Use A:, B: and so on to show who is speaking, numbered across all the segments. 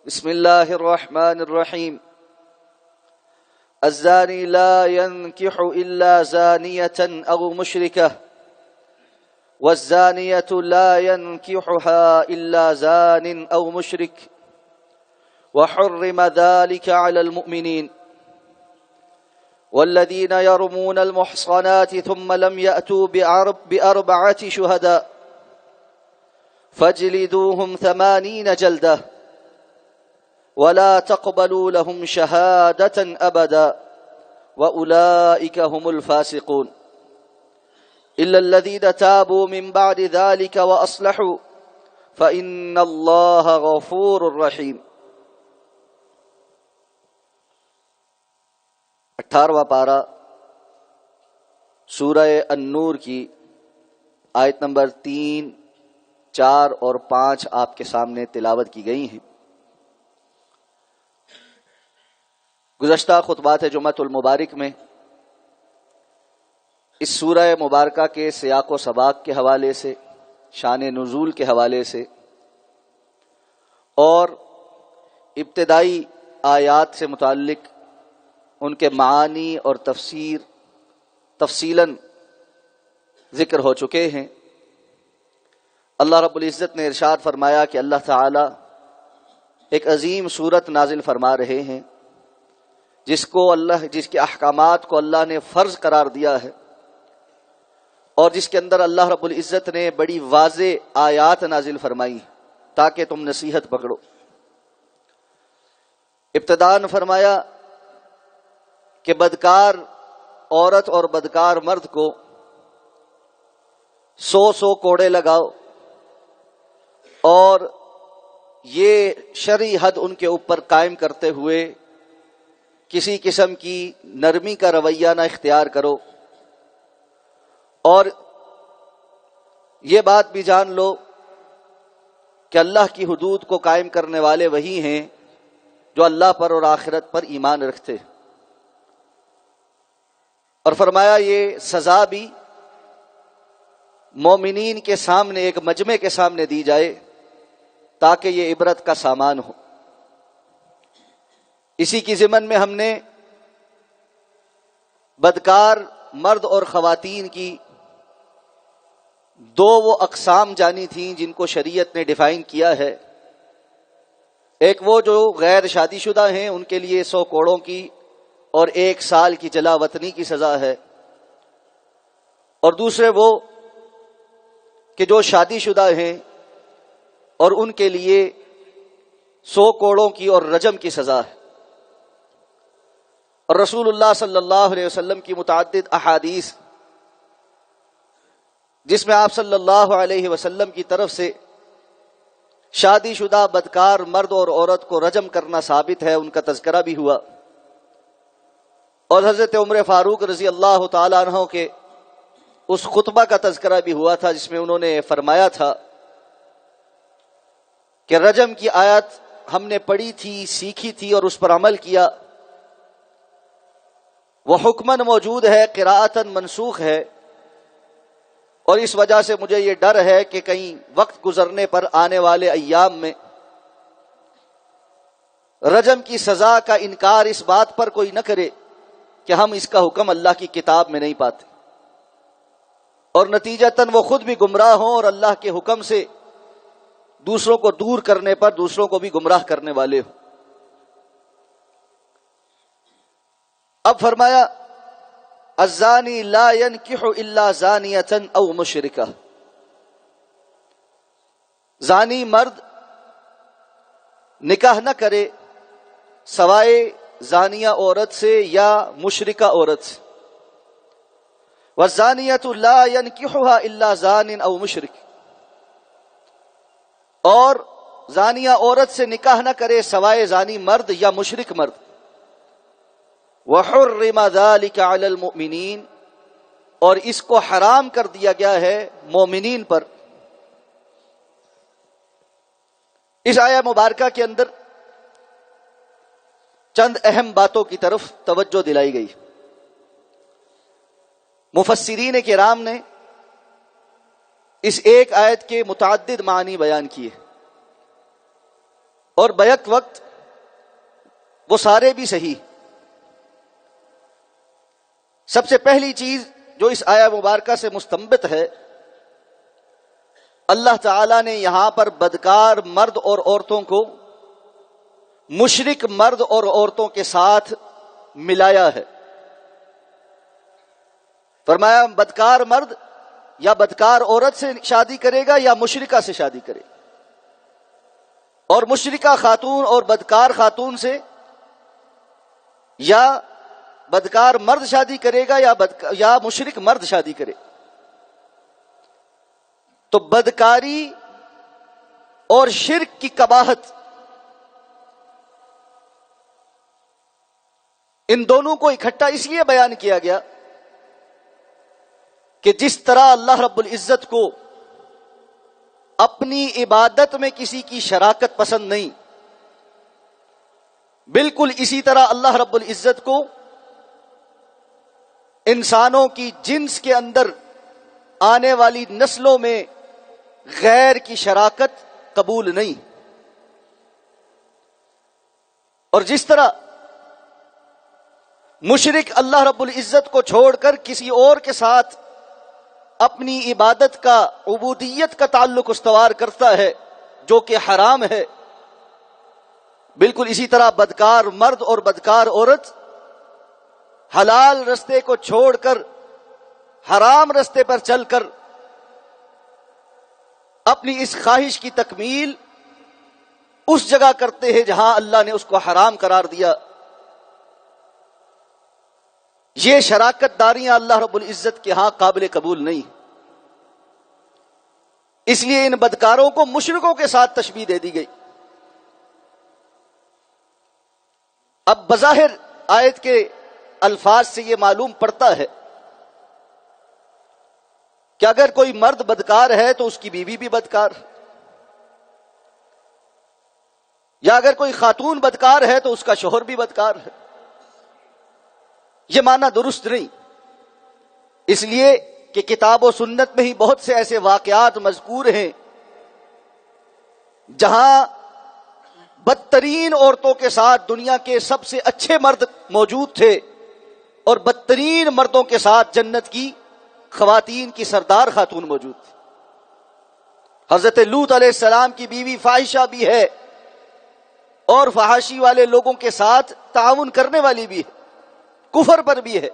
A: بسم الله الرحمن الرحيم. الزاني لا ينكح إلا زانية أو مشركة والزانية لا ينكحها إلا زان أو مشرك وحرم ذلك على المؤمنين. والذين يرمون المحصنات ثم لم يأتوا بأربعة شهداء فاجلدوهم 80 جلدة ولا تقبلوا لهم شهادة أبدا وأولئك هم الفاسقون إلا الذين تابوا من بعد ذلك وأصلحوا فإن الله غفور رحيم. 18واں پارہ سورہ النور کی آیت نمبر 3، 4 اور 5 آپ کے سامنے تلاوت کی گئی ہیں. گزشتہ خطبات جمعۃ المبارک میں اس سورہ مبارکہ کے سیاق و سباق کے حوالے سے، شان نزول کے حوالے سے اور ابتدائی آیات سے متعلق ان کے معانی اور تفصیلاً ذکر ہو چکے ہیں. اللہ رب العزت نے ارشاد فرمایا کہ اللہ تعالی ایک عظیم سورت نازل فرما رہے ہیں جس کے احکامات کو اللہ نے فرض قرار دیا ہے اور جس کے اندر اللہ رب العزت نے بڑی واضح آیات نازل فرمائی تاکہ تم نصیحت پکڑو. ابتداءً فرمایا کہ بدکار عورت اور بدکار مرد کو 100 کوڑے لگاؤ اور یہ شرعی حد ان کے اوپر قائم کرتے ہوئے کسی قسم کی نرمی کا رویہ نہ اختیار کرو، اور یہ بات بھی جان لو کہ اللہ کی حدود کو قائم کرنے والے وہی ہیں جو اللہ پر اور آخرت پر ایمان رکھتے. اور فرمایا یہ سزا بھی مومنین کے سامنے، ایک مجمع کے سامنے دی جائے تاکہ یہ عبرت کا سامان ہو. اسی کی ضمن میں ہم نے بدکار مرد اور خواتین کی 2 وہ اقسام جانی تھیں جن کو شریعت نے ڈیفائن کیا ہے. ایک وہ جو غیر شادی شدہ ہیں، ان کے لیے 100 کوڑوں کی اور 1 سال کی جلا وطنی کی سزا ہے، اور دوسرے وہ کہ جو شادی شدہ ہیں اور ان کے لیے 100 کوڑوں کی اور رجم کی سزا ہے. اور رسول اللہ صلی اللہ علیہ وسلم کی متعدد احادیث جس میں آپ صلی اللہ علیہ وسلم کی طرف سے شادی شدہ بدکار مرد اور عورت کو رجم کرنا ثابت ہے، ان کا تذکرہ بھی ہوا. اور حضرت عمر فاروق رضی اللہ تعالی عنہ کے اس خطبہ کا تذکرہ بھی ہوا تھا جس میں انہوں نے فرمایا تھا کہ رجم کی آیت ہم نے پڑھی تھی، سیکھی تھی اور اس پر عمل کیا. وہ حکماً موجود ہے، قراءتاً منسوخ ہے، اور اس وجہ سے مجھے یہ ڈر ہے کہ کہیں وقت گزرنے پر آنے والے ایام میں رجم کی سزا کا انکار اس بات پر کوئی نہ کرے کہ ہم اس کا حکم اللہ کی کتاب میں نہیں پاتے، اور نتیجتاً وہ خود بھی گمراہ ہوں اور اللہ کے حکم سے دوسروں کو دور کرنے پر دوسروں کو بھی گمراہ کرنے والے ہوں. اب فرمایا الزانی لا ينکح الا زانیۃ او مشرکہ. زانی مرد نکاح نہ کرے سوائے زانیہ عورت سے یا مشرکہ عورت سے. والزانیۃ لا ينکحها الا زان او مشرک. اور زانیہ عورت سے نکاح نہ کرے سوائے زانی مرد یا مشرک مرد. وحرم ذلك على المؤمنین. اور اس کو حرام کر دیا گیا ہے مومنین پر. اس آیہ مبارکہ کے اندر چند اہم باتوں کی طرف توجہ دلائی گئی. مفسرین کرام نے اس ایک آیت کے متعدد معنی بیان کیے. اور بیک وقت وہ سارے بھی صحیح. سب سے پہلی چیز جو اس آیہ مبارکہ سے مستنبط ہے، اللہ تعالی نے یہاں پر بدکار مرد اور عورتوں کو مشرک مرد اور عورتوں کے ساتھ ملایا ہے. فرمایا بدکار مرد یا بدکار عورت سے شادی کرے گا یا مشرکہ سے شادی کرے گا، اور مشرکہ خاتون اور بدکار خاتون سے یا بدکار مرد شادی کرے گا یا مشرک مرد شادی کرے. تو بدکاری اور شرک کی قباحت ان دونوں کو اکٹھا اس لیے بیان کیا گیا کہ جس طرح اللہ رب العزت کو اپنی عبادت میں کسی کی شراکت پسند نہیں، بالکل اسی طرح اللہ رب العزت کو انسانوں کی جنس کے اندر آنے والی نسلوں میں غیر کی شراکت قبول نہیں. اور جس طرح مشرک اللہ رب العزت کو چھوڑ کر کسی اور کے ساتھ اپنی عبادت کا عبودیت کا تعلق استوار کرتا ہے جو کہ حرام ہے، بالکل اسی طرح بدکار مرد اور بدکار عورت حلال رستے کو چھوڑ کر حرام رستے پر چل کر اپنی اس خواہش کی تکمیل اس جگہ کرتے ہیں جہاں اللہ نے اس کو حرام قرار دیا. یہ شراکت داریاں اللہ رب العزت کے ہاں قابل قبول نہیں. اس لیے ان بدکاروں کو مشرکوں کے ساتھ تشبیہ دے دی گئی. اب بظاہر آیت کے الفاظ سے یہ معلوم پڑتا ہے کہ اگر کوئی مرد بدکار ہے تو اس کی بیوی بھی بدکار ہے، یا اگر کوئی خاتون بدکار ہے تو اس کا شوہر بھی بدکار ہے. یہ معنی درست نہیں، اس لیے کہ کتاب و سنت میں ہی بہت سے ایسے واقعات مذکور ہیں جہاں بدترین عورتوں کے ساتھ دنیا کے سب سے اچھے مرد موجود تھے اور بدترین مردوں کے ساتھ جنت کی خواتین کی سردار خاتون موجود تھی. حضرت لوط علیہ السلام کی بیوی فاحشہ بھی ہے اور فحاشی والے لوگوں کے ساتھ تعاون کرنے والی بھی ہے، کفر پر بھی ہے.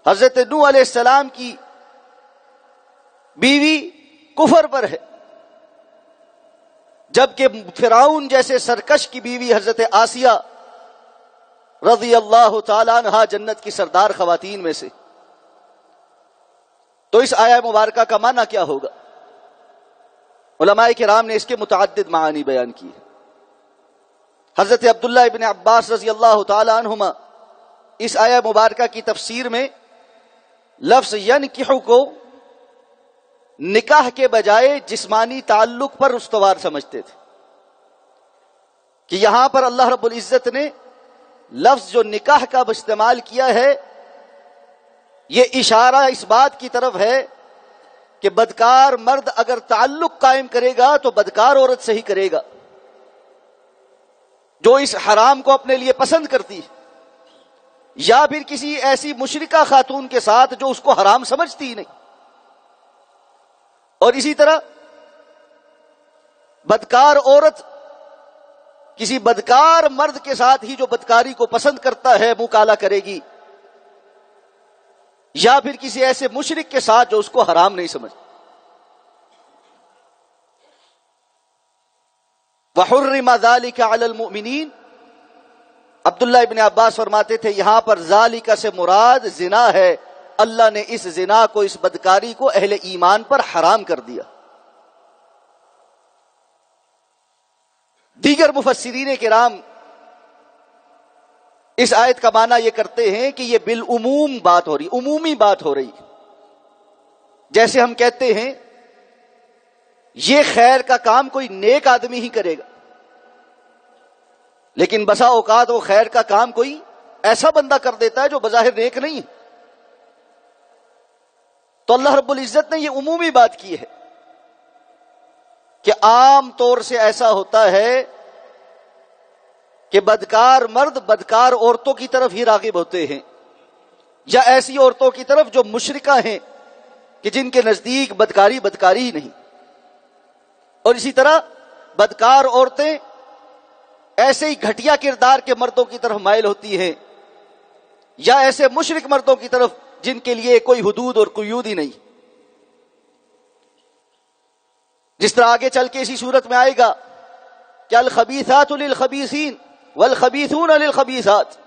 A: حضرت نوح علیہ السلام کی بیوی کفر پر ہے، جبکہ فرعون جیسے سرکش کی بیوی حضرت آسیہ رضی اللہ تعالی عنہا جنت کی سردار خواتین میں سے. تو اس آیہ مبارکہ کا معنی کیا ہوگا؟ علماء کرام نے اس کے متعدد معانی بیان کیے. حضرت عبداللہ ابن عباس رضی اللہ تعالی عنہما اس آیہ مبارکہ کی تفسیر میں لفظ ینکح کو نکاح کے بجائے جسمانی تعلق پر استوار سمجھتے تھے کہ یہاں پر اللہ رب العزت نے لفظ جو نکاح کا استعمال کیا ہے یہ اشارہ اس بات کی طرف ہے کہ بدکار مرد اگر تعلق قائم کرے گا تو بدکار عورت سے ہی کرے گا جو اس حرام کو اپنے لیے پسند کرتی ہے، یا پھر کسی ایسی مشرکہ خاتون کے ساتھ جو اس کو حرام سمجھتی ہی نہیں. اور اسی طرح بدکار عورت کسی بدکار مرد کے ساتھ ہی جو بدکاری کو پسند کرتا ہے منہ کالا کرے گی، یا پھر کسی ایسے مشرک کے ساتھ جو اس کو حرام نہیں سمجھ. وَحُرِّمَ ذَلِكَ عَلَى الْمُؤْمِنِينَ. عبداللہ ابن عباس فرماتے تھے یہاں پر ذالک سے مراد زنا ہے، اللہ نے اس زنا کو، اس بدکاری کو اہل ایمان پر حرام کر دیا. دیگر مفسرین کرام اس آیت کا معنی یہ کرتے ہیں کہ یہ بالعموم بات ہو رہی، عمومی بات ہو رہی. جیسے ہم کہتے ہیں یہ خیر کا کام کوئی نیک آدمی ہی کرے گا، لیکن بسا اوقات وہ خیر کا کام کوئی ایسا بندہ کر دیتا ہے جو بظاہر نیک نہیں ہے. تو اللہ رب العزت نے یہ عمومی بات کی ہے. کہ عام طور سے ایسا ہوتا ہے کہ بدکار مرد بدکار عورتوں کی طرف ہی راغب ہوتے ہیں، یا ایسی عورتوں کی طرف جو مشرکہ ہیں کہ جن کے نزدیک بدکاری بدکاری ہی نہیں، اور اسی طرح بدکار عورتیں ایسے ہی گھٹیا کردار کے مردوں کی طرف مائل ہوتی ہیں، یا ایسے مشرک مردوں کی طرف جن کے لیے کوئی حدود اور قیود ہی نہیں. جس طرح آگے چل کے اسی صورت میں آئے گا کہ الخبیثات للخبیثین والخبیثون للخبیثات،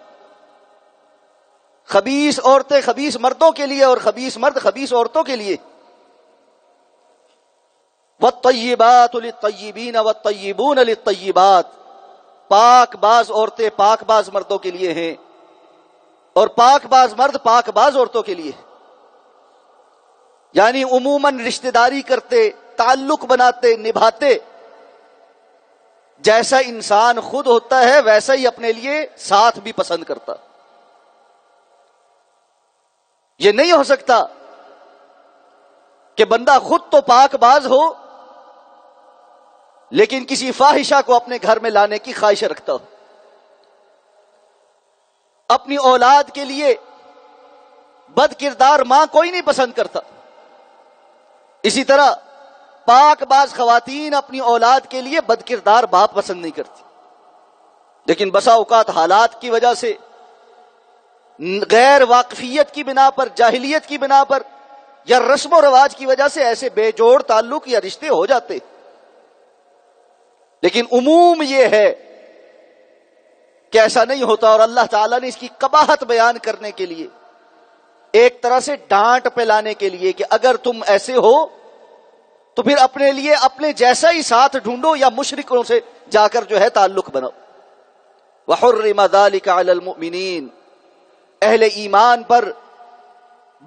A: خبیث عورتیں خبیث مردوں کے لیے اور خبیث مرد خبیث عورتوں کے لیے. والطیبات للطیبین والطیبون للطیبات، پاک باز عورتیں پاک باز مردوں کے لیے ہیں اور پاک باز مرد پاک باز عورتوں کے لیے. یعنی عموماً رشتہ داری کرتے، تعلق بناتے، نبھاتے، جیسا انسان خود ہوتا ہے ویسا ہی اپنے لیے ساتھ بھی پسند کرتا. یہ نہیں ہو سکتا کہ بندہ خود تو پاک باز ہو لیکن کسی فاحشہ کو اپنے گھر میں لانے کی خواہش رکھتا ہو. اپنی اولاد کے لیے بد کردار ماں کوئی نہیں پسند کرتا، اسی طرح پاک باز خواتین اپنی اولاد کے لیے بد کردار باپ پسند نہیں کرتی. لیکن بسا اوقات حالات کی وجہ سے، غیر واقفیت کی بنا پر، جاہلیت کی بنا پر یا رسم و رواج کی وجہ سے ایسے بے جوڑ تعلق یا رشتے ہو جاتے. لیکن عموم یہ ہے کہ ایسا نہیں ہوتا، اور اللہ تعالیٰ نے اس کی قباحت بیان کرنے کے لیے، ایک طرح سے ڈانٹ پہ لانے کے لیے کہ اگر تم ایسے ہو تو پھر اپنے لیے اپنے جیسا ہی ساتھ ڈھونڈو یا مشرکوں سے جا کر جو ہے تعلق بناؤ. وَحُرِّمَ ذَلِكَ عَلَى الْمُؤْمِنِينَ، اہل ایمان پر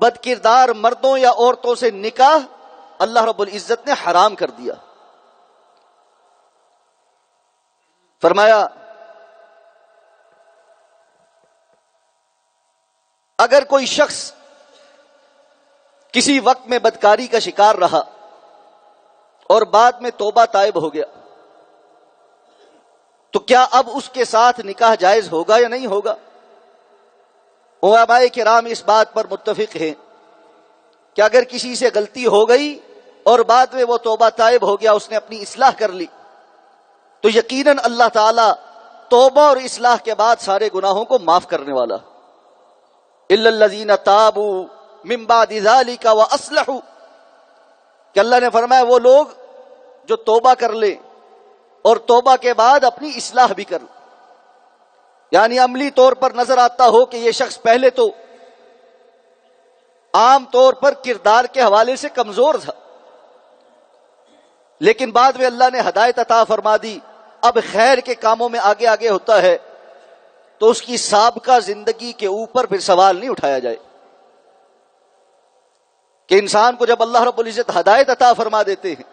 A: بد کردار مردوں یا عورتوں سے نکاح اللہ رب العزت نے حرام کر دیا. فرمایا اگر کوئی شخص کسی وقت میں بدکاری کا شکار رہا اور بعد میں توبہ تائب ہو گیا تو کیا اب اس کے ساتھ نکاح جائز ہوگا یا نہیں ہوگا؟ علماء کرام اس بات پر متفق ہیں کہ اگر کسی سے غلطی ہو گئی اور بعد میں وہ توبہ تائب ہو گیا، اس نے اپنی اصلاح کر لی، تو یقیناً اللہ تعالی توبہ اور اصلاح کے بعد سارے گناہوں کو معاف کرنے والا. الا الذین تابوا من بعد ذلک واصلحوا، کہ اللہ نے فرمایا وہ لوگ جو توبہ کر لیں اور توبہ کے بعد اپنی اصلاح بھی کر لیں. یعنی عملی طور پر نظر آتا ہو کہ یہ شخص پہلے تو عام طور پر کردار کے حوالے سے کمزور تھا، لیکن بعد میں اللہ نے ہدایت عطا فرما دی، اب خیر کے کاموں میں آگے آگے ہوتا ہے، تو اس کی سابقہ زندگی کے اوپر پھر سوال نہیں اٹھایا جائے. کہ انسان کو جب اللہ رب العزت ہدایت عطا فرما دیتے ہیں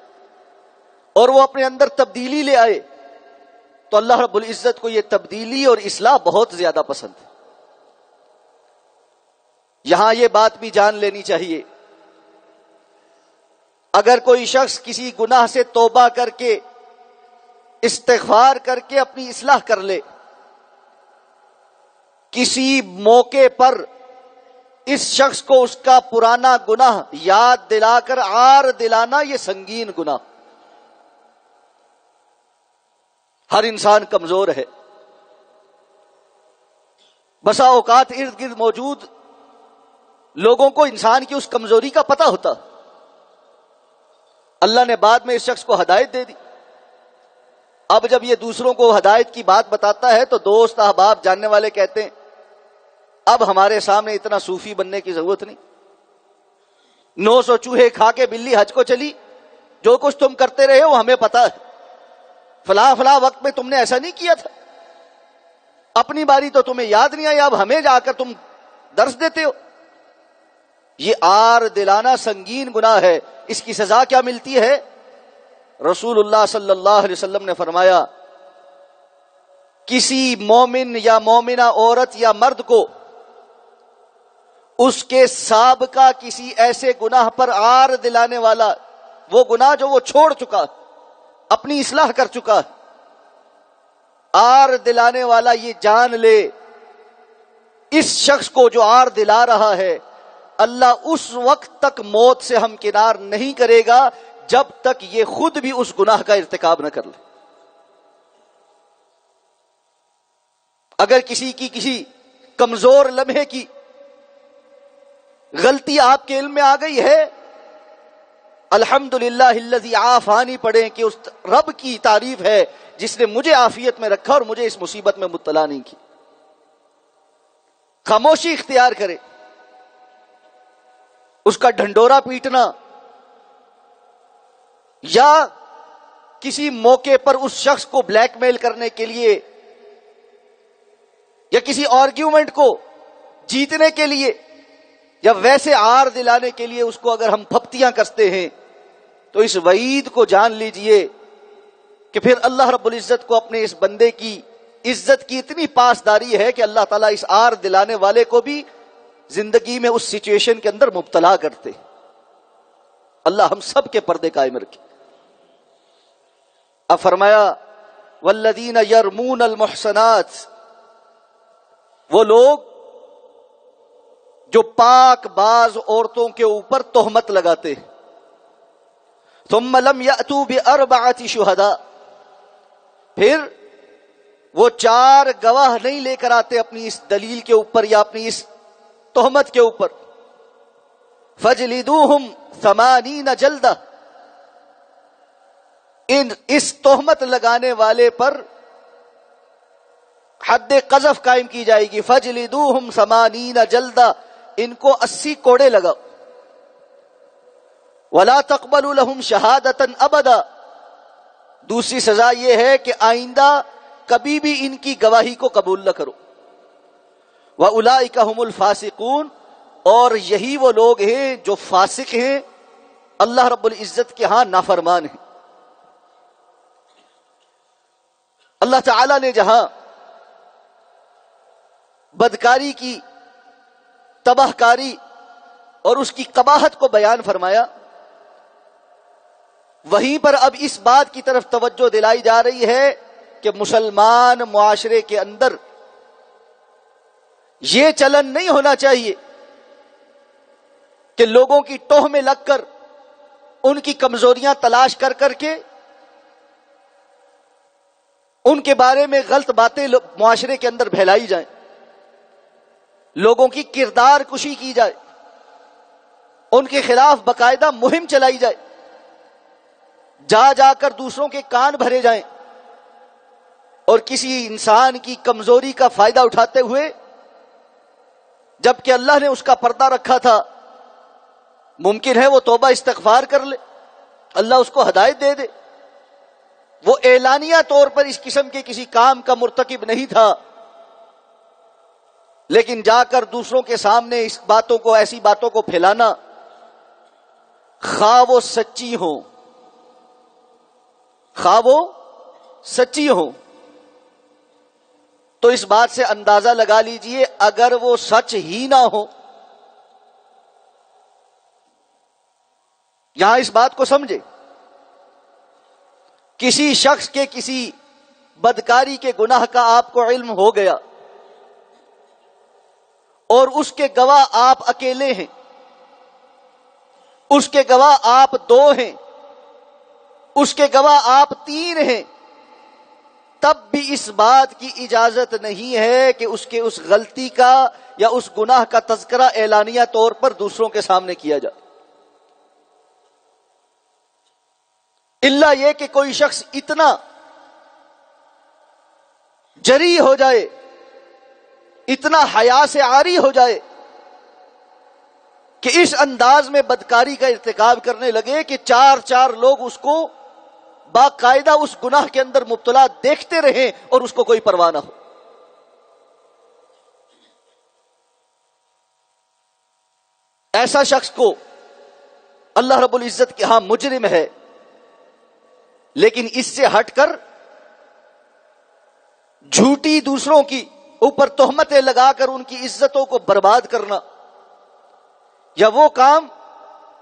A: اور وہ اپنے اندر تبدیلی لے آئے تو اللہ رب العزت کو یہ تبدیلی اور اصلاح بہت زیادہ پسند ہے. یہاں یہ بات بھی جان لینی چاہیے، اگر کوئی شخص کسی گناہ سے توبہ کر کے استغفار کر کے اپنی اصلاح کر لے، کسی موقع پر اس شخص کو اس کا پرانا گناہ یاد دلا کر عار دلانا یہ سنگین گناہ. ہر انسان کمزور ہے، بسا اوقات ارد گرد موجود لوگوں کو انسان کی اس کمزوری کا پتہ ہوتا. اللہ نے بعد میں اس شخص کو ہدایت دے دی. اب جب یہ دوسروں کو ہدایت کی بات بتاتا ہے تو دوست احباب جاننے والے کہتے ہیں اب ہمارے سامنے اتنا صوفی بننے کی ضرورت نہیں، 900 چوہے کھا کے بلی حج کو چلی، جو کچھ تم کرتے رہے ہو ہمیں پتا ہے، فلاں فلاں وقت میں تم نے ایسا نہیں کیا تھا، اپنی باری تو تمہیں یاد نہیں آئی، اب ہمیں جا کر تم درس دیتے ہو. یہ عار دلانا سنگین گناہ ہے. اس کی سزا کیا ملتی ہے؟ رسول اللہ صلی اللہ علیہ وسلم نے فرمایا کسی مومن یا مومنہ عورت یا مرد کو اس کے سابقہ کسی ایسے گناہ پر عار دلانے والا، وہ گناہ جو وہ چھوڑ چکا، اپنی اصلاح کر چکا ہے. آر دلانے والا یہ جان لے اس شخص کو جو آر دلا رہا ہے اللہ اس وقت تک موت سے ہمکنار نہیں کرے گا جب تک یہ خود بھی اس گناہ کا ارتکاب نہ کر لے. اگر کسی کمزور لمحے کی غلطی آپ کے علم میں آ گئی ہے، الحمدللہ الذی عافانی پڑھیں کہ اس رب کی تعریف ہے جس نے مجھے عافیت میں رکھا اور مجھے اس مصیبت میں مبتلا نہیں کی. خاموشی اختیار کرے. اس کا ڈھنڈورا پیٹنا یا کسی موقع پر اس شخص کو بلیک میل کرنے کے لیے یا کسی آرگیومنٹ کو جیتنے کے لیے یا ویسے آر دلانے کے لیے اس کو اگر ہم پھپتیاں کستے ہیں تو اس وعید کو جان لیجئے کہ پھر اللہ رب العزت کو اپنے اس بندے کی عزت کی اتنی پاسداری ہے کہ اللہ تعالیٰ اس آر دلانے والے کو بھی زندگی میں اس سچویشن کے اندر مبتلا کرتے. اللہ ہم سب کے پردے قائم رکھے. اب فرمایا والذین یرمون المحصنات، وہ لوگ جو پاک باز عورتوں کے اوپر تہمت لگاتے ہیں. ثم لم یأتوا بأربعة شہداء، پھر وہ 4 گواہ نہیں لے کر آتے اپنی اس دلیل کے اوپر یا اپنی اس تہمت کے اوپر. فجلدوہم 80 جلدہ، اس تہمت لگانے والے پر حد قذف قائم کی جائے گی. فجلدوہم 80 جلدہ، ان کو 80 کوڑے لگاؤ. ولا تقبلوا لهم شہادتا ابدا، دوسری سزا یہ ہے کہ آئندہ کبھی بھی ان کی گواہی کو قبول نہ کرو. وَأُولَئِكَ هُمُ الْفَاسِقُونَ، اور یہی وہ لوگ ہیں جو فاسق ہیں، اللہ رب العزت کے ہاں نافرمان ہیں. اللہ تعالی نے جہاں بدکاری کی تباہ کاری اور اس کی قباحت کو بیان فرمایا، وہیں پر اب اس بات کی طرف توجہ دلائی جا رہی ہے کہ مسلمان معاشرے کے اندر یہ چلن نہیں ہونا چاہیے کہ لوگوں کی ٹوہ میں لگ کر ان کی کمزوریاں تلاش کر کر کے ان کے بارے میں غلط باتیں معاشرے کے اندر پھیلائی جائیں، لوگوں کی کردار کشی کی جائے، ان کے خلاف باقاعدہ مہم چلائی جائے، جا جا کر دوسروں کے کان بھرے جائیں اور کسی انسان کی کمزوری کا فائدہ اٹھاتے ہوئے، جبکہ اللہ نے اس کا پردہ رکھا تھا، ممکن ہے وہ توبہ استغفار کر لے، اللہ اس کو ہدایت دے دے، وہ اعلانیہ طور پر اس قسم کے کسی کام کا مرتکب نہیں تھا، لیکن جا کر دوسروں کے سامنے اس باتوں کو، ایسی باتوں کو پھیلانا، خواہ وہ سچی ہوں، خواہ وہ سچی ہوں، تو اس بات سے اندازہ لگا لیجئے اگر وہ سچ ہی نہ ہو. یہاں اس بات کو سمجھے، کسی شخص کے کسی بدکاری کے گناہ کا آپ کو علم ہو گیا اور اس کے گواہ آپ اکیلے ہیں، اس کے گواہ آپ 2 ہیں، اس کے گواہ آپ 3 ہیں، تب بھی اس بات کی اجازت نہیں ہے کہ اس کے اس غلطی کا یا اس گناہ کا تذکرہ اعلانیہ طور پر دوسروں کے سامنے کیا جائے. الا یہ کہ کوئی شخص اتنا جری ہو جائے، اتنا حیا سے عاری ہو جائے کہ اس انداز میں بدکاری کا ارتکاب کرنے لگے کہ 4 لوگ اس کو باقاعدہ اس گناہ کے اندر مبتلا دیکھتے رہیں اور اس کو کوئی پرواہ نہ ہو. ایسا شخص کو اللہ رب العزت کے ہاں مجرم ہے، لیکن اس سے ہٹ کر جھوٹی دوسروں کی اوپر تہمتیں لگا کر ان کی عزتوں کو برباد کرنا، یا وہ کام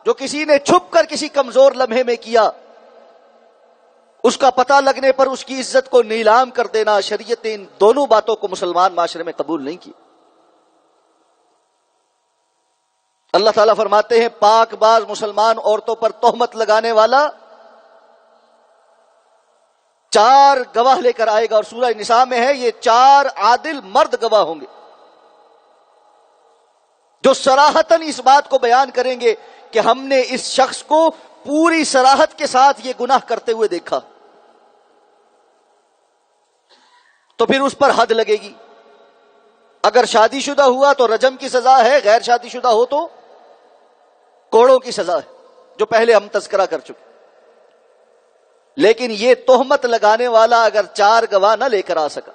A: جو کسی نے چھپ کر کسی کمزور لمحے میں کیا، اس کا پتہ لگنے پر اس کی عزت کو نیلام کر دینا، شریعت نے ان دونوں باتوں کو مسلمان معاشرے میں قبول نہیں کی۔ اللہ تعالیٰ فرماتے ہیں پاک باز مسلمان عورتوں پر تہمت لگانے والا 4 گواہ لے کر آئے گا، اور سورہ نساء میں ہے یہ 4 عادل مرد گواہ ہوں گے جو صراحتاً اس بات کو بیان کریں گے کہ ہم نے اس شخص کو پوری صراحت کے ساتھ یہ گناہ کرتے ہوئے دیکھا، تو پھر اس پر حد لگے گی۔ اگر شادی شدہ ہوا تو رجم کی سزا ہے، غیر شادی شدہ ہو تو کوڑوں کی سزا ہے، جو پہلے ہم تذکرہ کر چکے۔ لیکن یہ تہمت لگانے والا اگر 4 گواہ نہ لے کر آ سکا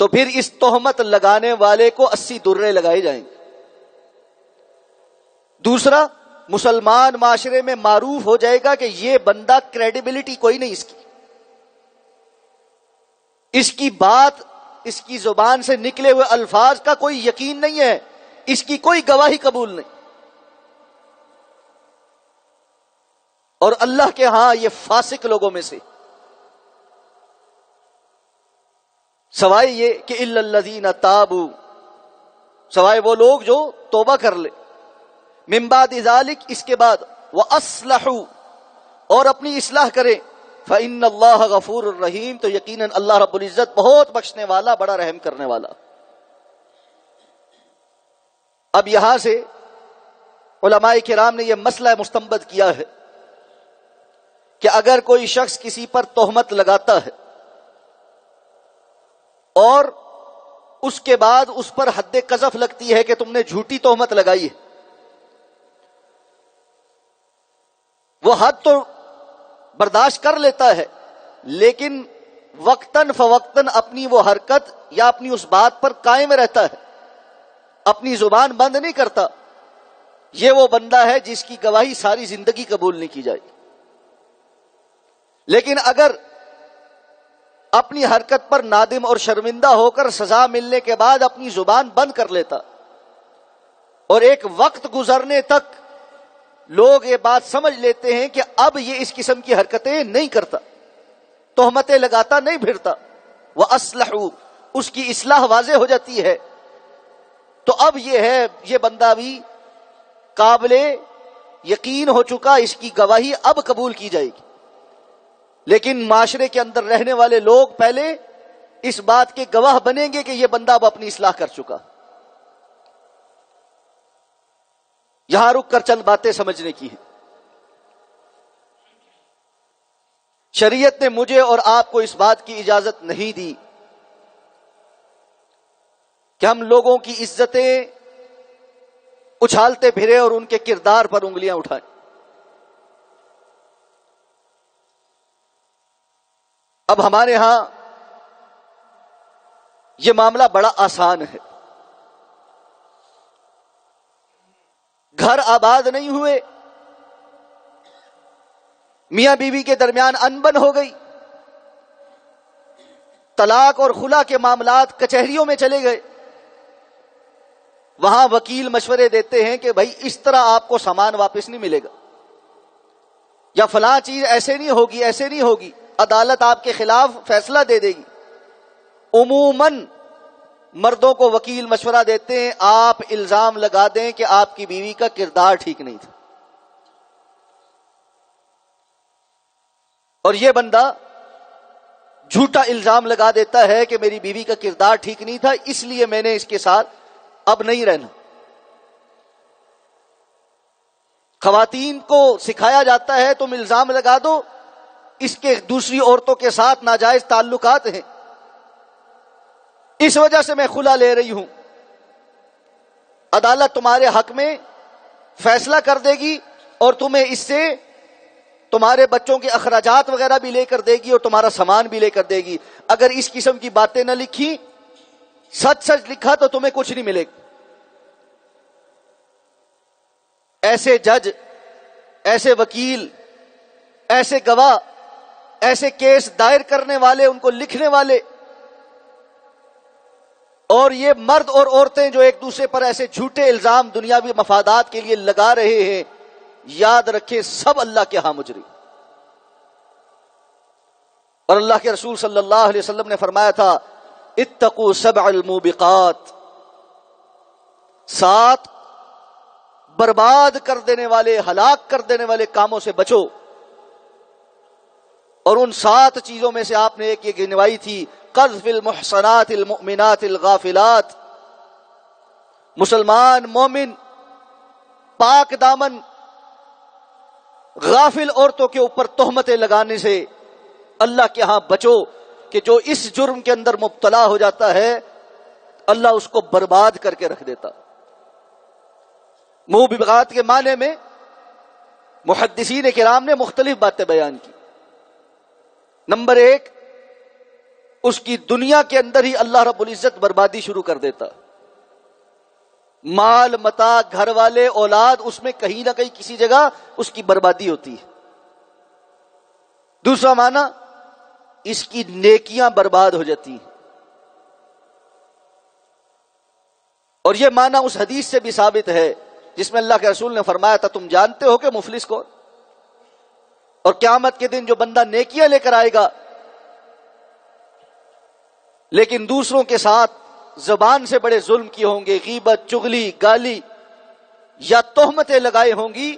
A: تو پھر اس تہمت لگانے والے کو 80 درے لگائے جائیں گے۔ دوسرا، مسلمان معاشرے میں معروف ہو جائے گا کہ یہ بندہ کریڈیبلٹی کوئی نہیں اس کی بات، اس کی زبان سے نکلے ہوئے الفاظ کا کوئی یقین نہیں ہے، اس کی کوئی گواہی قبول نہیں، اور اللہ کے ہاں یہ فاسق لوگوں میں سے، سوائے یہ کہ الا الذین تابوا، سوائے وہ لوگ جو توبہ کر لے، من بعد ذلک، اس کے بعد، واصلحوا، اور اپنی اصلاح کرے، فإن اللہ غفور الرحیم، تو یقیناً اللہ رب العزت بہت بخشنے والا، بڑا رحم کرنے والا۔ اب یہاں سے علماء کرام نے یہ مسئلہ مستنبط کیا ہے کہ اگر کوئی شخص کسی پر تہمت لگاتا ہے اور اس کے بعد اس پر حد قذف لگتی ہے کہ تم نے جھوٹی تہمت لگائی ہے، وہ حد تو برداشت کر لیتا ہے، لیکن وقتاً فوقتاً اپنی وہ حرکت یا اپنی اس بات پر قائم رہتا ہے، اپنی زبان بند نہیں کرتا، یہ وہ بندہ ہے جس کی گواہی ساری زندگی قبول نہیں کی جائے گی۔ لیکن اگر اپنی حرکت پر نادم اور شرمندہ ہو کر سزا ملنے کے بعد اپنی زبان بند کر لیتا اور ایک وقت گزرنے تک لوگ یہ بات سمجھ لیتے ہیں کہ اب یہ اس قسم کی حرکتیں نہیں کرتا، تہمتیں لگاتا نہیں پھرتا، وَأَصْلَحُوا، اس کی اصلاح واضح ہو جاتی ہے، تو اب یہ بندہ بھی قابل یقین ہو چکا، اس کی گواہی اب قبول کی جائے گی۔ لیکن معاشرے کے اندر رہنے والے لوگ پہلے اس بات کے گواہ بنیں گے کہ یہ بندہ اب اپنی اصلاح کر چکا۔ یہاں رک کر چند باتیں سمجھنے کی ہیں۔ شریعت نے مجھے اور آپ کو اس بات کی اجازت نہیں دی کہ ہم لوگوں کی عزتیں اچھالتے پھرے اور ان کے کردار پر انگلیاں اٹھائیں۔ اب ہمارے ہاں یہ معاملہ بڑا آسان ہے، گھر آباد نہیں ہوئے، میاں بیوی کے درمیان انبن ہو گئی، طلاق اور خلا کے معاملات کچہریوں میں چلے گئے، وہاں وکیل مشورے دیتے ہیں کہ بھائی اس طرح آپ کو سامان واپس نہیں ملے گا، یا فلاں چیز ایسے نہیں ہوگی، ایسے نہیں ہوگی، عدالت آپ کے خلاف فیصلہ دے دے گی۔ عموماً مردوں کو وکیل مشورہ دیتے ہیں آپ الزام لگا دیں کہ آپ کی بیوی کا کردار ٹھیک نہیں تھا، اور یہ بندہ جھوٹا الزام لگا دیتا ہے کہ میری بیوی کا کردار ٹھیک نہیں تھا، اس لیے میں نے اس کے ساتھ اب نہیں رہنا۔ خواتین کو سکھایا جاتا ہے تم الزام لگا دو اس کے دوسری عورتوں کے ساتھ ناجائز تعلقات ہیں، اس وجہ سے میں خلا لے رہی ہوں، عدالت تمہارے حق میں فیصلہ کر دے گی اور تمہیں اس سے تمہارے بچوں کے اخراجات وغیرہ بھی لے کر دے گی اور تمہارا سامان بھی لے کر دے گی۔ اگر اس قسم کی باتیں نہ لکھی، سچ سچ لکھا تو تمہیں کچھ نہیں ملے گا۔ ایسے جج، ایسے وکیل، ایسے گواہ، ایسے کیس دائر کرنے والے، ان کو لکھنے والے، اور یہ مرد اور عورتیں جو ایک دوسرے پر ایسے جھوٹے الزام دنیاوی مفادات کے لیے لگا رہے ہیں، یاد رکھے سب اللہ کے ہاں مجرم. اور اللہ کے رسول صلی اللہ علیہ وسلم نے فرمایا تھا اتقوا سبع الموبقات، 7 برباد کر دینے والے، ہلاک کر دینے والے کاموں سے بچو. اور ان 7 چیزوں میں سے آپ نے ایک یہ گنوائی تھی قذف المحصنات المؤمنات الغافلات. مسلمان مومن پاک دامن غافل عورتوں کے اوپر تہمتیں لگانے سے اللہ کے ہاں بچو کہ جو اس جرم کے اندر مبتلا ہو جاتا ہے اللہ اس کو برباد کر کے رکھ دیتا. موبقات کے معنی میں محدثین کرام نے مختلف باتیں بیان کی. نمبر 1، اس کی دنیا کے اندر ہی اللہ رب العزت بربادی شروع کر دیتا. مال متاع، گھر والے، اولاد، اس میں کہیں نہ کہیں کسی جگہ اس کی بربادی ہوتی ہے. دوسرا معنی اس کی نیکیاں برباد ہو جاتی ہیں. اور یہ معنی اس حدیث سے بھی ثابت ہے جس میں اللہ کے رسول نے فرمایا تھا تم جانتے ہو کہ مفلس کون؟ اور قیامت کے دن جو بندہ نیکیاں لے کر آئے گا لیکن دوسروں کے ساتھ زبان سے بڑے ظلم کیے ہوں گے، غیبت، چغلی، گالی یا تہمتیں لگائے ہوں گی،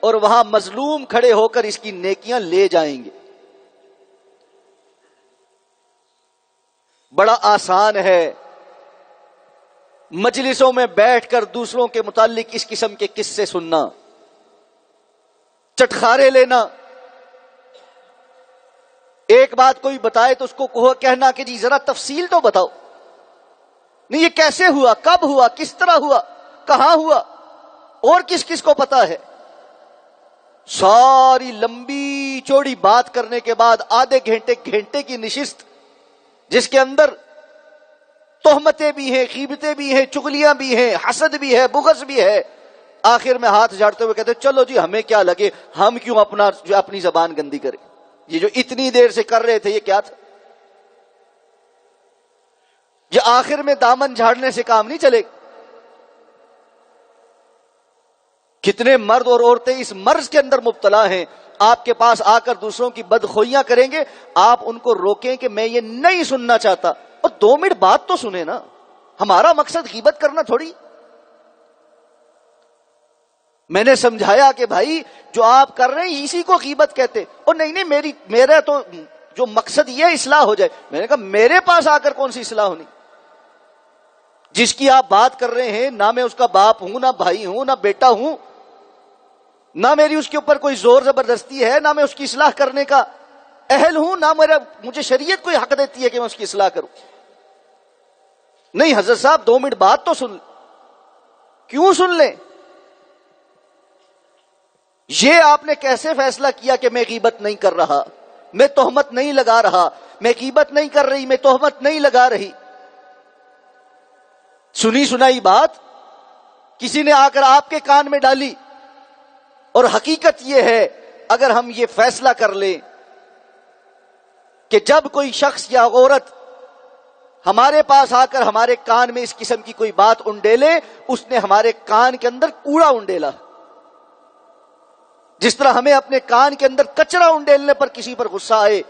A: اور وہاں مظلوم کھڑے ہو کر اس کی نیکیاں لے جائیں گے. بڑا آسان ہے مجلسوں میں بیٹھ کر دوسروں کے متعلق اس قسم کے قصے سننا، چٹخارے لینا. ایک بات کوئی بتائے تو اس کو کہنا کہ جی ذرا تفصیل تو بتاؤ، نہیں یہ کیسے ہوا، کب ہوا، کس طرح ہوا، کہاں ہوا، اور کس کس کو پتا ہے. ساری لمبی چوڑی بات کرنے کے بعد آدھے گھنٹے کی نشست جس کے اندر تہمتیں بھی ہیں، غیبتیں بھی ہیں، چغلیاں بھی ہیں، حسد بھی ہے، بغض بھی ہے، آخر میں ہاتھ جھاڑتے ہوئے کہتے چلو جی ہمیں کیا لگے، ہم کیوں اپنی زبان گندی کریں. یہ جو اتنی دیر سے کر رہے تھے یہ کیا تھا؟ یہ آخر میں دامن جھاڑنے سے کام نہیں چلے. کتنے مرد اور عورتیں اس مرض کے اندر مبتلا ہیں، آپ کے پاس آ کر دوسروں کی بدخوئیاں کریں گے، آپ ان کو روکیں کہ میں یہ نہیں سننا چاہتا، اور 2 منٹ بات تو سنیں نا. ہمارا مقصد غیبت کرنا تھوڑی. میں نے سمجھایا کہ بھائی جو آپ کر رہے ہیں اسی کو غیبت کہتے. اور نہیں میرا تو جو مقصد یہ اصلاح ہو جائے. میں نے کہا میرے پاس آ کر کون سی اصلاح ہونی؟ جس کی آپ بات کر رہے ہیں نہ میں اس کا باپ ہوں، نہ بھائی ہوں، نہ بیٹا ہوں، نہ میری اس کے اوپر کوئی زور زبردستی ہے، نہ میں اس کی اصلاح کرنے کا اہل ہوں، نہ مجھے شریعت کوئی حق دیتی ہے کہ میں اس کی اصلاح کروں. نہیں حضرت صاحب 2 منٹ بات تو سن. کیوں سن لیں؟ یہ آپ نے کیسے فیصلہ کیا کہ میں غیبت نہیں کر رہا، میں تہمت نہیں لگا رہا، میں غیبت نہیں کر رہی، میں تہمت نہیں لگا رہی؟ سنی سنائی بات کسی نے آ کر آپ کے کان میں ڈالی. اور حقیقت یہ ہے اگر ہم یہ فیصلہ کر لیں کہ جب کوئی شخص یا عورت ہمارے پاس آ کر ہمارے کان میں اس قسم کی کوئی بات انڈیلے، اس نے ہمارے کان کے اندر کوڑا انڈیلا. جس طرح ہمیں اپنے کان کے اندر کچرا انڈیلنے پر کسی پر غصہ آئے،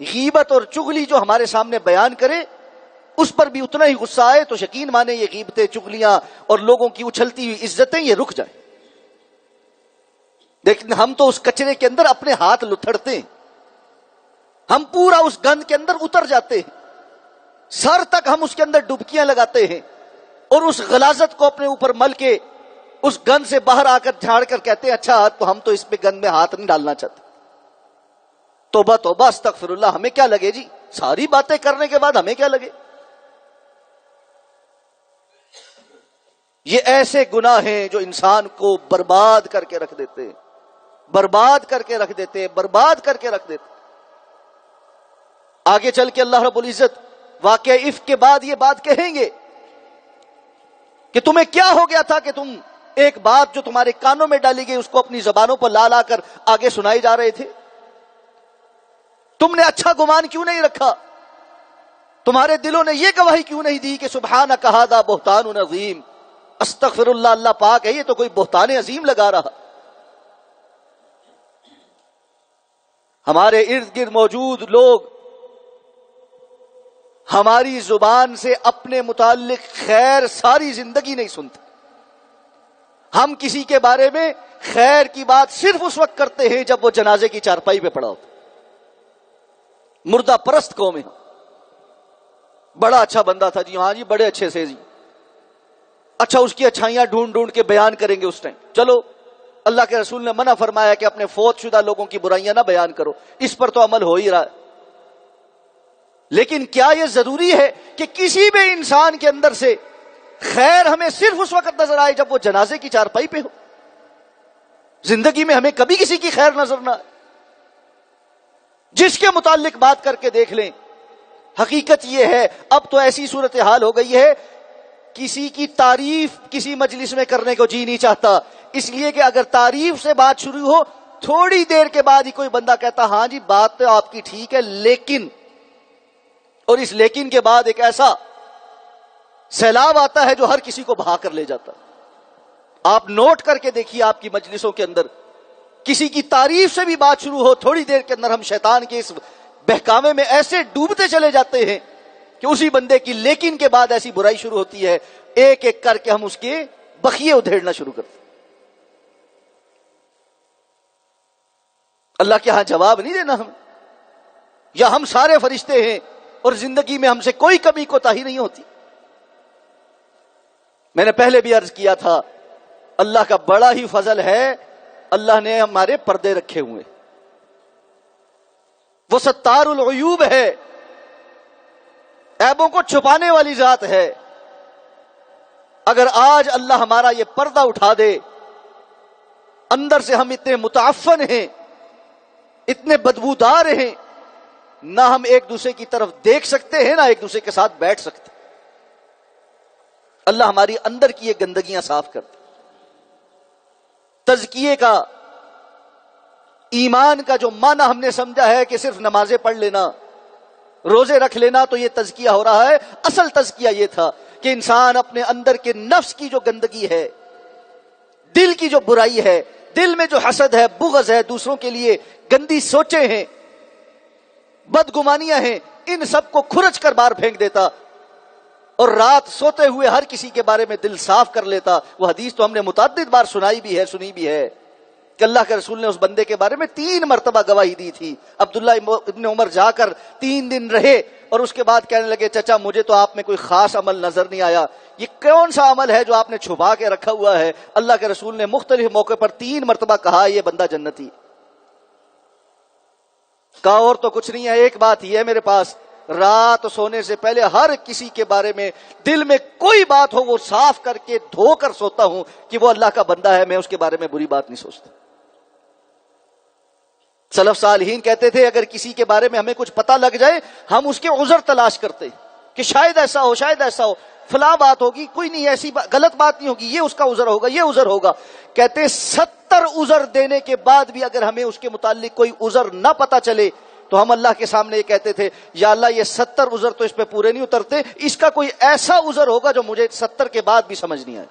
A: غیبت اور چغلی جو ہمارے سامنے بیان کرے اس پر بھی اتنا ہی غصہ آئے، تو یقین مانے یہ غیبتیں، چغلیاں اور لوگوں کی اچھلتی ہوئی عزتیں یہ رک جائیں. لیکن ہم تو اس کچرے کے اندر اپنے ہاتھ لتھڑتے ہیں، ہم پورا اس گند کے اندر اتر جاتے ہیں، سر تک ہم اس کے اندر ڈبکیاں لگاتے ہیں، اور اس غلاظت کو اپنے اوپر مل کے اس گند سے باہر آ کر جھاڑ کر کہتے ہیں اچھا تو ہم تو اس پہ گند میں ہاتھ نہیں ڈالنا چاہتے. توبہ توبہ استغفر اللہ. ہمیں کیا لگے جی، ساری باتیں کرنے کے بعد ہمیں کیا لگے؟ یہ ایسے گناہ ہیں جو انسان کو برباد کر کے رکھ دیتے ہیں، برباد کر کے رکھ دیتے ہیں، برباد کر کے رکھ دیتے. آگے چل کے اللہ رب العزت واقعہ افک کے بعد یہ بات کہیں گے کہ تمہیں کیا ہو گیا تھا کہ تم ایک بات جو تمہارے کانوں میں ڈالی گئی اس کو اپنی زبانوں پر لا لا کر آگے سنائے جا رہے تھے؟ تم نے اچھا گمان کیوں نہیں رکھا؟ تمہارے دلوں نے یہ گواہی کیوں نہیں دی کہ سبحانک ھذا بہتان عظیم، استغفر اللہ، اللہ پاک ہے یہ تو کوئی بہتان عظیم لگا رہا. ہمارے ارد گرد موجود لوگ ہماری زبان سے اپنے متعلق خیر ساری زندگی نہیں سنتے. ہم کسی کے بارے میں خیر کی بات صرف اس وقت کرتے ہیں جب وہ جنازے کی چارپائی پہ پڑا ہوتا. مردہ پرست قوم ہے. بڑا اچھا بندہ تھا جی، ہاں جی بڑے اچھے سے جی، اچھا اس کی اچھائیاں ڈھونڈ ڈھونڈ کے بیان کریں گے اس ٹائم. چلو اللہ کے رسول نے منع فرمایا کہ اپنے فوت شدہ لوگوں کی برائیاں نہ بیان کرو، اس پر تو عمل ہو ہی رہا ہے. لیکن کیا یہ ضروری ہے کہ کسی بھی انسان کے اندر سے خیر ہمیں صرف اس وقت نظر آئے جب وہ جنازے کی چارپائی پہ ہو؟ زندگی میں ہمیں کبھی کسی کی خیر نظر نہ آئے. جس کے متعلق بات کر کے دیکھ لیں. حقیقت یہ ہے اب تو ایسی صورتحال ہو گئی ہے کسی کی تعریف کسی مجلس میں کرنے کو جی نہیں چاہتا، اس لیے کہ اگر تعریف سے بات شروع ہو تھوڑی دیر کے بعد ہی کوئی بندہ کہتا ہاں جی بات تو آپ کی ٹھیک ہے لیکن، اور اس لیکن کے بعد ایک ایسا سیلاب آتا ہے جو ہر کسی کو بہا کر لے جاتا. آپ نوٹ کر کے دیکھیے آپ کی مجلسوں کے اندر کسی کی تعریف سے بھی بات شروع ہو تھوڑی دیر کے اندر ہم شیطان کے اس بہکاوے میں ایسے ڈوبتے چلے جاتے ہیں کہ اسی بندے کی لیکن کے بعد ایسی برائی شروع ہوتی ہے ایک ایک کر کے ہم اس کے بخیے ادھیڑنا شروع کرتے. اللہ کے ہاں جواب نہیں دینا ہم، یا ہم سارے فرشتے ہیں اور زندگی میں ہم سے کوئی کمی کوتاہی نہیں ہوتی. میں نے پہلے بھی عرض کیا تھا اللہ کا بڑا ہی فضل ہے، اللہ نے ہمارے پردے رکھے ہوئے. وہ ستار العیوب ہے، عیبوں کو چھپانے والی ذات ہے. اگر آج اللہ ہمارا یہ پردہ اٹھا دے، اندر سے ہم اتنے متعفن ہیں، اتنے بدبودار ہیں، نہ ہم ایک دوسرے کی طرف دیکھ سکتے ہیں نہ ایک دوسرے کے ساتھ بیٹھ سکتے. اللہ ہماری اندر کی یہ گندگیاں صاف کرتے. تزکیے کا، ایمان کا جو معنی ہم نے سمجھا ہے کہ صرف نمازیں پڑھ لینا، روزے رکھ لینا تو یہ تزکیہ ہو رہا ہے. اصل تزکیہ یہ تھا کہ انسان اپنے اندر کے نفس کی جو گندگی ہے، دل کی جو برائی ہے، دل میں جو حسد ہے، بغض ہے، دوسروں کے لیے گندی سوچیں ہیں، بدگمانیاں ہیں، ان سب کو کھرچ کر باہر پھینک دیتا اور رات سوتے ہوئے ہر کسی کے بارے میں دل صاف کر لیتا. وہ حدیث تو ہم نے متعدد بار سنائی بھی ہے، سنی بھی ہے کہ اللہ کے رسول نے اس بندے کے بارے میں 3 مرتبہ گواہی دی تھی. عبداللہ ابن عمر جا کر 3 دن رہے اور اس کے بعد کہنے لگے چچا مجھے تو آپ میں کوئی خاص عمل نظر نہیں آیا، یہ کون سا عمل ہے جو آپ نے چھپا کے رکھا ہوا ہے؟ اللہ کے رسول نے مختلف موقع پر 3 مرتبہ کہا یہ بندہ جنتی. کہا اور تو کچھ نہیں ہے، ایک بات ہی ہے میرے پاس، رات سونے سے پہلے ہر کسی کے بارے میں دل میں کوئی بات ہو وہ صاف کر کے دھو کر سوتا ہوں کہ وہ اللہ کا بندہ ہے، میں اس کے بارے میں بری بات نہیں سوچتا. سلف صالحین کہتے تھے اگر کسی کے بارے میں ہمیں کچھ پتہ لگ جائے ہم اس کے عذر تلاش کرتے کہ شاید ایسا ہو، شاید ایسا ہو، فلاں بات ہوگی، کوئی نہیں ایسی غلط بات نہیں ہوگی، یہ اس کا عذر ہوگا، یہ عذر ہوگا. کہتے 70 عذر دینے کے بعد بھی اگر ہمیں اس کے متعلق کوئی عذر نہ پتہ چلے تو ہم اللہ کے سامنے یہ کہتے تھے یا اللہ یہ 70 عذر تو اس پہ پورے نہیں اترتے، اس کا کوئی ایسا عذر ہوگا جو مجھے 70 کے بعد بھی سمجھ نہیں آئے.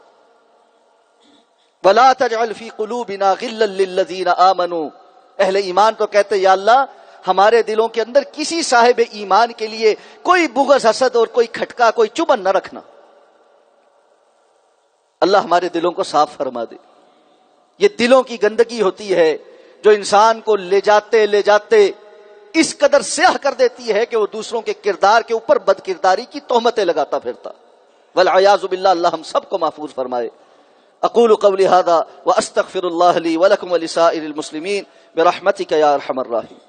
A: وَلَا تَجْعَلْ فِي قُلُوبِنَا غِلًّا لِّلَّذِينَ آمَنُوا. اہل ایمان تو کہتے یا اللہ ہمارے دلوں کے اندر کسی صاحب ایمان کے لیے کوئی بغض، حسد اور کوئی کھٹکا، کوئی چبھن نہ رکھنا. اللہ ہمارے دلوں کو صاف فرما دے. یہ دلوں کی گندگی ہوتی ہے جو انسان کو لے جاتے اس قدر سیاہ کر دیتی ہے کہ وہ دوسروں کے کردار کے اوپر بد کرداری کی تہمتیں لگاتا پھرتا. والعیاذ باللہ، اللہ ہم سب کو محفوظ فرمائے. اقول قولی ھذا واستغفر اللہ لی ولکم ولسائر المسلمین برحمتک یا ارحم الراحمین.